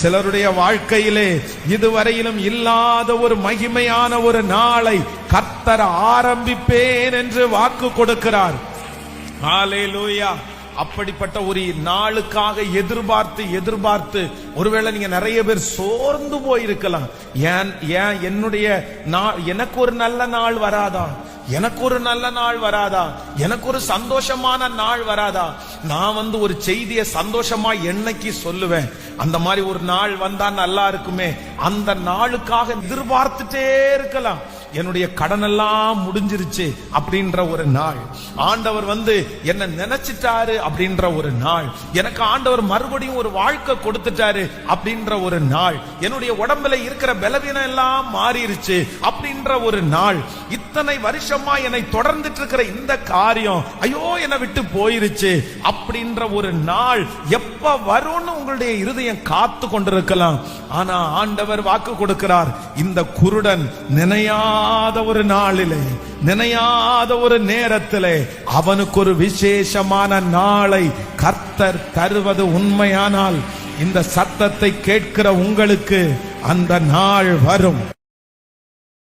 சிலருடைய வாழ்க்கையிலே இதுவரையிலும் இல்லாத ஒரு மகிமையான ஒரு நாளை கர்த்தர் ஆரம்பிப்பேன் என்று வாக்கு கொடுக்கிறார். ஹல்லேலூயா. அப்படிப்பட்ட ஒரு நாளுக்காக எதிர்பார்த்து ஒருவேளை நீங்க நிறைய பேர் சோர்ந்து போயிருக்கலாம். எனக்கு ஒரு நல்ல நாள் வராதா, எனக்கு ஒரு நல்ல நாள் வராதா, எனக்கு ஒரு சந்தோஷமான நாள் வராதா, நான் ஒரு செய்தியை சந்தோஷமா என்னைக்கு சொல்லுவேன், அந்த மாதிரி ஒரு நாள் வந்தா நல்லா இருக்குமே, அந்த நாளுக்காக எதிர்பார்த்துட்டே இருக்கலாம். என்னுடைய கடன் எல்லாம் முடிஞ்சிருச்சு அப்படின்ற ஒரு நாள், ஆண்டவர் என்ன நினைச்சிட்டாரு அப்படின்ற ஒரு நாள், எனக்கு ஆண்டவர் மறுபடியும் ஒரு வாழ்க்கை கொடுத்துட்டாரு அப்படின்ற ஒரு நாள், என்னுடைய உடம்புல இருக்கிற பலவீனம் எல்லாம் மாறிடுச்சு அப்படின்ற ஒரு நாள், இத்தனை வருஷமா என்னை தொடர்ந்துட்டு இருக்கிற இந்த காரியம் ஐயோ என்னை விட்டு போயிருச்சு அப்படின்ற ஒரு நாள் எப்ப வரும்னு உங்களுடைய இருதயம் காத்து கொண்டிருக்கலாம். ஆனா ஆண்டவர் வாக்கு கொடுக்கிறார், இந்த குருடன் நினையாத ஒரு நாளிலே, நினையாத ஒரு நேரத்திலே அவனுக்கு ஒரு விசேஷமான நாளை கர்த்தர் தருவது உண்மையானால் இந்த சத்தத்தை கேட்கிற உங்களுக்கு அந்த நாள் வரும்.